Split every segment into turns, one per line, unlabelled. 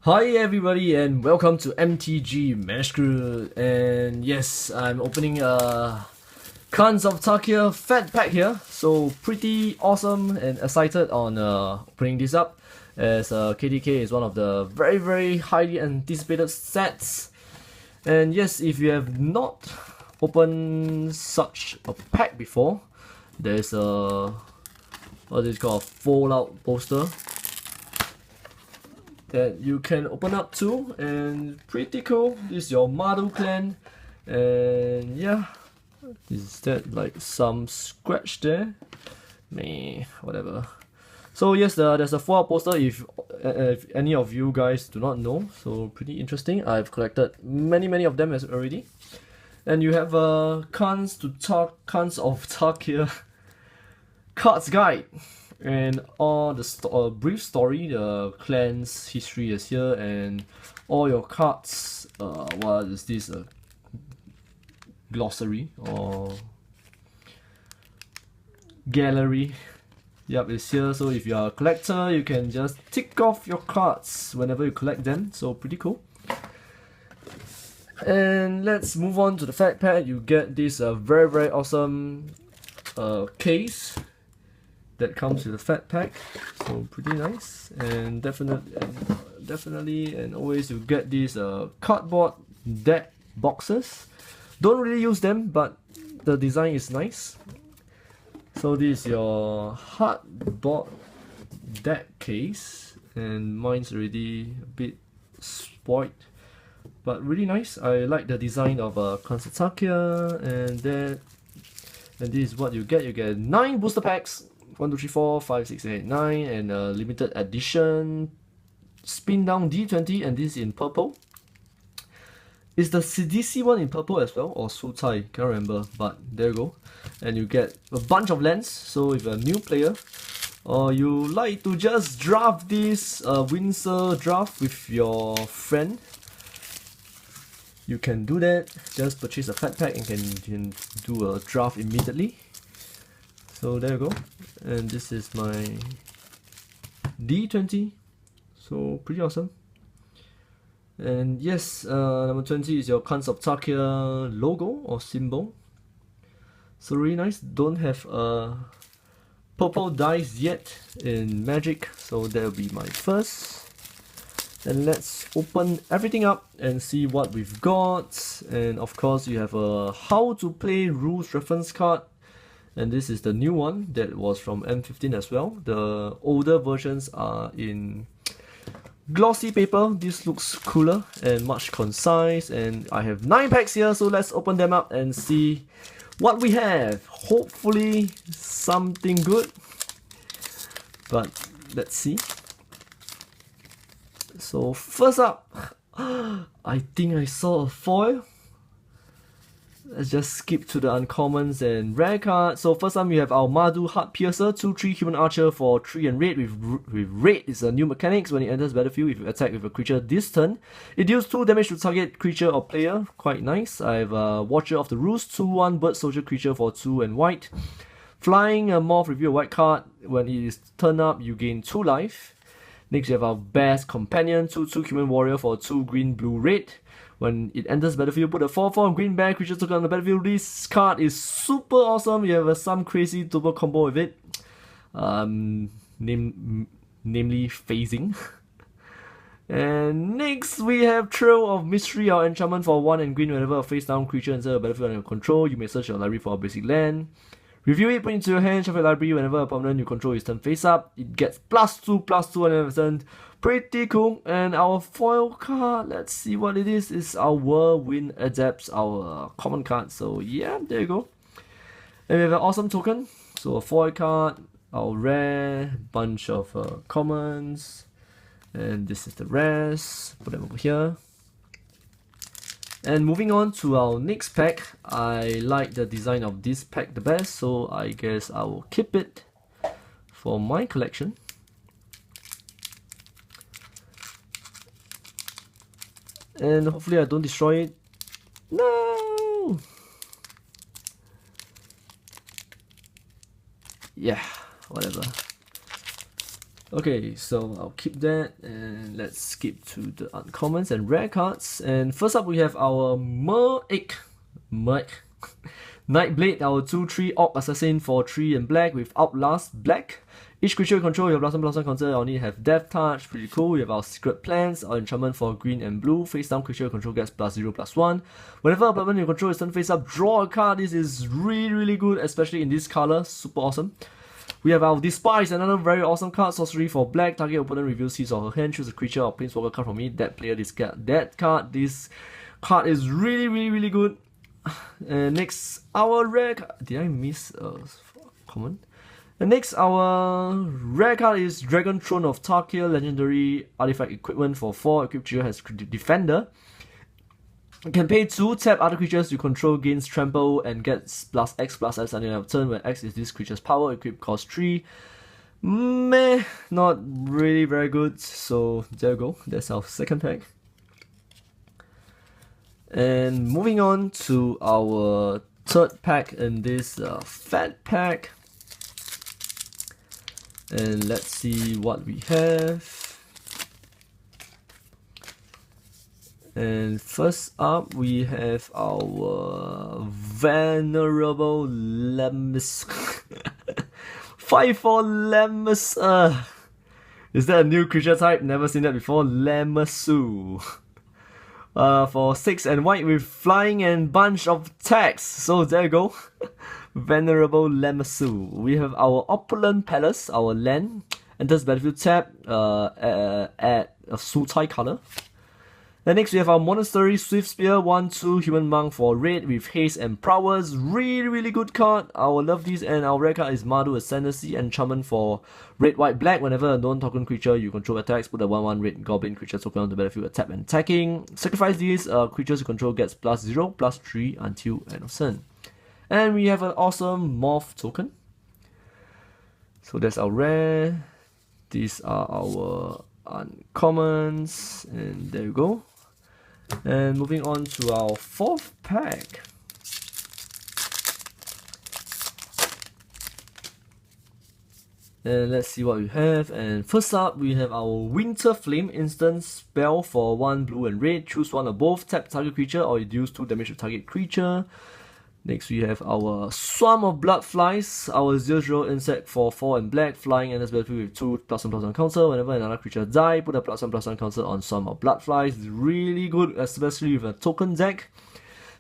Hi everybody and welcome to MTG Masquerade, and yes, I'm opening Cons of Tarkir Fatpack here, so pretty awesome and excited on opening this up, as KDK is one of the very highly anticipated sets. And yes, if you have not opened such a pack before, there's what is called a fold-out poster that you can open up to, and pretty cool. This is your Madu clan, and yeah, is that like some scratch there? Meh, whatever. So yes, there's a fold-out poster if any of you guys do not know, so pretty interesting. I've collected many of them as already. And you have Cons of Tarkir cards guide, and all the brief story, the clan's history is here, and all your cards. What is this? Glossary or gallery? Yep, it's here. So if you are a collector, you can just tick off your cards whenever you collect them. So pretty cool. And let's move on to the fact pad. You get this very awesome case that comes with a fat pack, so pretty nice. And definitely and always you get these cardboard deck boxes. Don't really use them, but the design is nice. So this is your hardboard deck case, and mine's already a bit spoiled, but really nice. I like the design of Tarkir, and this is what you get. You get 9 booster packs. 1, 2, 3, 4, 5, 6, 7, 8, 9, and a limited edition spin down D20, and this is in purple. Is the CDC one in purple as well, or Su Cai? Can't remember, but there you go. And you get a bunch of lands, so if you're a new player, or you like to just draft this Windsor draft with your friend, you can do that. Just purchase a fat pack and can do a draft immediately. So there you go, and this is my D20, so pretty awesome. And yes, number 20 is your Cons of Tarkir logo or symbol, so really nice. Don't have purple dice yet in Magic, so that'll be my first. And let's open everything up and see what we've got. And of course you have a how to play rules reference card. And this is the new one that was from M15 as well. The older versions are in glossy paper. This looks cooler and much concise. And I have 9 packs here, so let's open them up and see what we have. Hopefully something good, but let's see. So first up, I think I saw a foil. Let's just skip to the uncommons and rare cards. So first time you have our Madu Heart Piercer, 2/3 human archer for 3 and red. With red is a new mechanics. When it enters battlefield, if you attack with a creature this turn, it deals 2 damage to target creature or player. Quite nice. I have Watcher of the Roost, 2/1 bird soldier creature for 2 and white. Flying a morph, reveal a white card. When it is turned up, you gain 2 life. Next you have our Best Companion, 2/2 human warrior for 2 green blue red. When it enters battlefield, put a 4/4 green bear creature token on the battlefield. This card is super awesome. You have some crazy double combo with it. Namely phasing. And next we have Trail of Mystery, our enchantment for 1 and green. Whenever a face down creature enters a battlefield under your control, you may search your library for a basic land. Review it, put it into your hand, shuffle your library. Whenever a permanent you control is turned face up, it gets +2/+2 and everything. Pretty cool. And our foil card, let's see what it is. It's our Whirlwind Adepts, our common card. So yeah, there you go. And we have an awesome token. So a foil card, our rare, bunch of commons. And this is the rares. Put them over here. And moving on to our next pack, I like the design of this pack the best, so I guess I will keep it for my collection. And hopefully I don't destroy it. No! Yeah, whatever. Okay, so I'll keep that, and let's skip to the uncommons and rare cards. And first up, we have our Merc Nightblade, our 2/3 Orc Assassin for 3 and black with Outlast Black. Each creature you control, your Blossom counter only have Death Touch, pretty cool. We have our Secret Plans, our enchantment for green and blue. Face down creature you control gets +0/+1. Whenever a opponent you control is turn face up, draw a card. This is really good, especially in this color, super awesome. We have our Despise, another very awesome card, sorcery for black. Target opponent reveals his or her hand, choose a creature or planeswalker card from me. That player discard that card. This card is really good. And next, our rare card. Did I miss a common? And next, our rare card is Dragon Throne of Tarkir, legendary artifact equipment for 4. Equipped creature has Defender. You can pay 2, tap other creatures you control, gains trample, and gets +X/+S at the end of turn, where X is this creature's power. Equip cost 3. Meh, not really very good. So there you go. That's our second pack. And moving on to our third pack in this Fatpack. And let's see what we have. And first up, we have our Venerable Lemus. 5/4 Lemus. Is that a new creature type? Never seen that before. Lemusu. For 6 and white with flying and bunch of tags. So there you go. Venerable Lemusu. We have our Opulent Palace, our land. Enters battlefield tap at a Sutai color. Then next we have our Monastery Swift Spear, 1/2 Human Monk for red with haste and prowess. Really good card. I will love these. And our rare card is Mardu Ascendancy, enchantment for red, white, black. Whenever a non-token creature you control attacks, put a 1/1 red goblin creature token on the battlefield, tap and attacking. Sacrifice these, creatures you control gets +0/+3 until end of turn. And we have an awesome Morph token. So that's our rare. These are our uncommons, and there you go. And moving on to our fourth pack. And let's see what we have. And first up, we have our Winter Flame instant spell for 1 blue and red. Choose one or both. Tap target creature or deals 2 damage to target creature. Next, we have our Swarm of Bloodflies, our 0/0 insect for 4 and black, flying enters battlefield with 2 +1/+1 counter. Whenever another creature dies, put a +1/+1 counter on Swarm of Bloodflies. It's really good, especially with a token deck.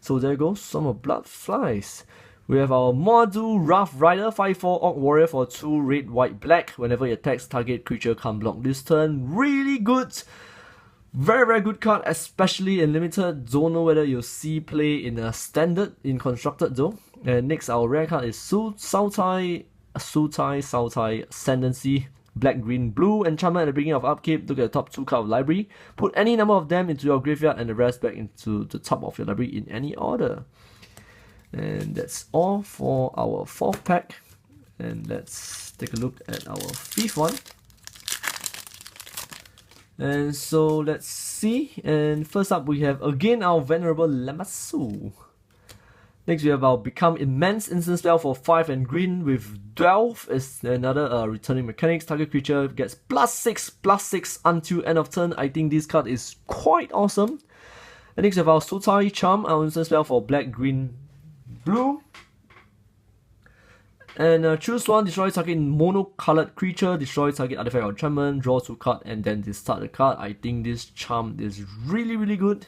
So there you go, Swarm of Bloodflies. We have our Mordu Rough Rider, 5/4 Orc Warrior for 2 red, white, black. Whenever it attacks, target creature can't block this turn. Really good. Very good card, especially in limited. Don't know whether you'll see play in a standard, in constructed though. And next, our rare card is Sutai Ascendancy, black, green, blue. Enchantment at the beginning of upkeep. Look at the top 2 cards of library. Put any number of them into your graveyard and the rest back into the top of your library in any order. And that's all for our fourth pack. And let's take a look at our fifth one. And so let's see. And first up, we have again our Venerable Lemusu. Next, we have our Become Immense instant spell for 5 and green with Delve. Is another returning mechanics. Target creature gets +6/+6 until end of turn. I think this card is quite awesome. And next, we have our Sutai Charm, our instant spell for black, green, blue. And choose one, destroy target mono-colored creature, destroy target artifact or enchantment, draw 2 cards, and then discard the card. I think this charm is really good.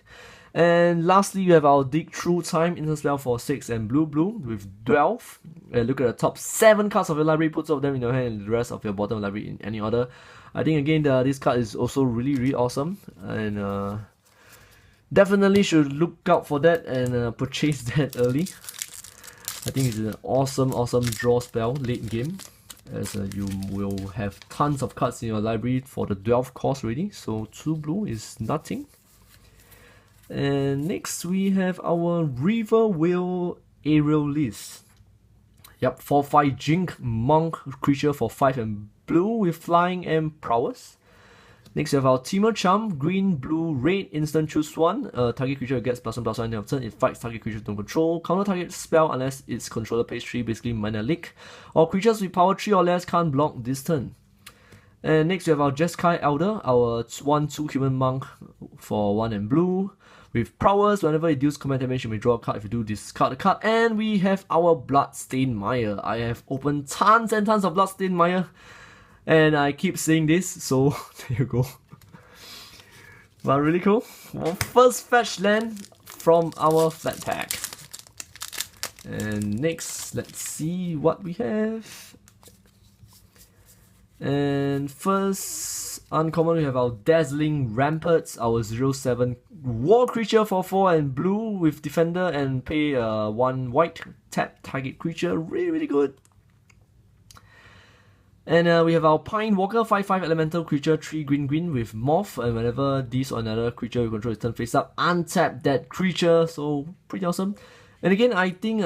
And lastly, you have our Dig Through Time, instant spell for 6 and blue with Delve. And look at the top 7 cards of your library, put 2 of them in your hand and the rest of your bottom library in any order. I think again, this card is also really awesome. And definitely should look out for that and purchase that early. I think it's an awesome draw spell late game, as you will have tons of cards in your library for the Delve cost already, so 2 blue is nothing. And next we have our River Wheel Aerialist. Yep, 4/5 Jink Monk creature for 5 and blue with flying and prowess. Next, we have our Teamer Charm, green, blue, red, instant choose one. Target creature gets +1/+1 end of turn. It fights target creature don't control. Counter target spell unless its controller pays 3, basically minor leak. Or creatures with power 3 or less can't block this turn. And next we have our Jeskai Elder, our 1/2 human monk for 1 and blue. With prowess, whenever it deals combat damage, you may draw a card. If you do, discard a card. And we have our Bloodstained Mire. I have opened tons and tons of Bloodstained Mire, and I keep saying this, so there you go. But really cool. Our first fetch land from our Fatpack. And next, let's see what we have. And first uncommon, we have our Dazzling Ramparts, our 0/7 war creature for 4 and blue with defender, and pay 1 white, tap target creature. Really good. And we have our Pine Walker, 5/5 elemental creature, 3 green with morph, and whenever this or another creature you control is turned face up, untap that creature. So pretty awesome. And again, I think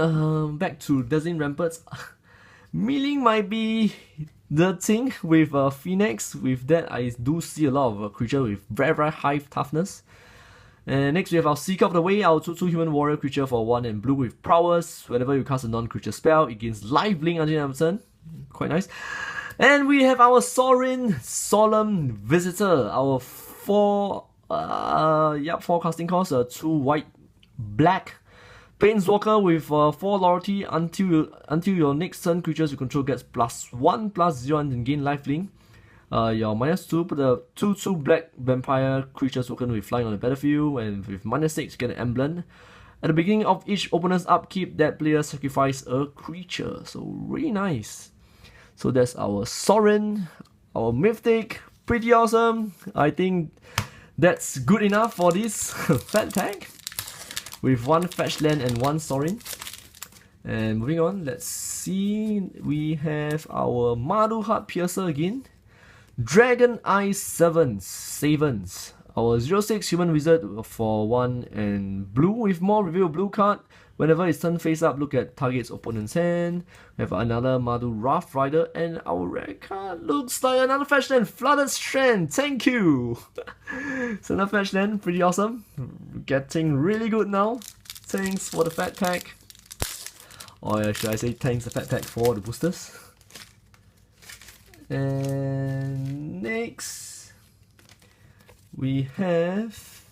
back to Dazzling Ramparts, milling might be the thing with Phoenix. With that, I do see a lot of creature with very high toughness. And next we have our Seeker of the Way, our 2/2 human warrior creature for 1 and blue with prowess. Whenever you cast a non-creature spell, it gains life blink until end of turn. Quite nice. And we have our Sorin Solemn Visitor, our 4 casting cost, 2 white, black. Planeswalker with 4 loyalty until your next turn creatures you control gets +1/+0 and gain lifelink. Your -2, put the 2/2 black vampire creatures token with flying on the battlefield, and with -6 get an emblem. At the beginning of each opponent's upkeep, that player sacrifice a creature. So really nice. So that's our Sorin, our Mythic. Pretty awesome. I think that's good enough for this Fatpack, with 1 fetch land and 1 Sorin. And moving on, let's see, we have our Mardu Heart Piercer again. Dragon Eye Savens, our 0/6 human wizard for 1 and blue with more, reveal a blue card. Whenever it's turned face up, look at target's opponent's hand. We have another Mardu Rough Rider, and our rare card looks like another fetch land, Flooded Strand. Thank you! So another fetch land, pretty awesome. Getting really good now. Thanks for the Fatpack. Or should I say thanks the Fatpack for the boosters. And next we have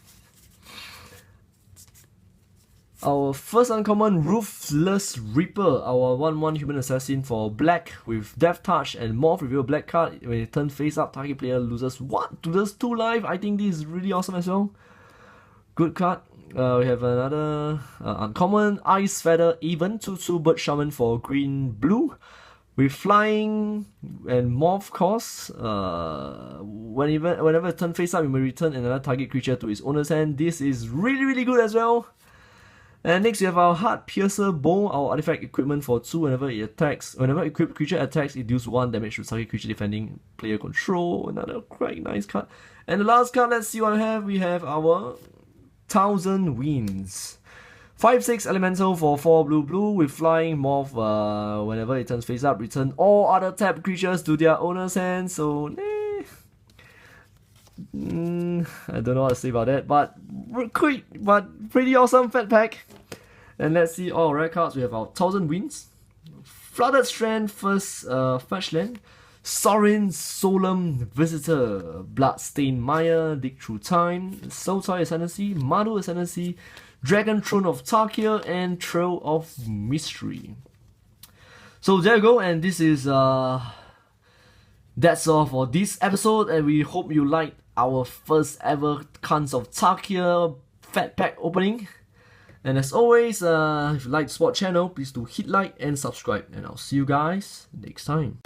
our first uncommon Ruthless Reaper, our 1/1 human assassin for black with Death Touch and morph, reveal a black card. When it turns face up, target player loses 2 life. I think this is really awesome as well. Good card. We have another uncommon Ice Feather Even, 2/2 Bird Shaman for green blue with flying and morph cost. Whenever it turns face up, you may return another target creature to its owner's hand. This is really good as well. And next we have our Heart Piercer Bow, our artifact equipment for 2. Whenever equipped creature attacks, it deals 1 damage to target creature defending player control. Another quite nice card. And the last card, let's see what we have. We have our Thousand Winds, 5/6 elemental for 4 blue with flying morph. Whenever it turns face up, return all other tapped creatures to their owner's hand. So I don't know what to say about that, but quick, but pretty awesome Fatpack. And let's see all rare cards. We have our Thousand Winds, Flooded Strand, first fetch land, Sorin Solemn Visitor, Bloodstained Mire, Dig Through Time, Sultai Ascendancy, Mardu Ascendancy, Dragon Throne of Tarkir, and Trail of Mystery. So there you go, and this is that's all for this episode, and we hope you liked our first ever Khans of Tarkir Fatpack opening. And as always, if you like the sport channel, please do hit like and subscribe, and I'll see you guys next time.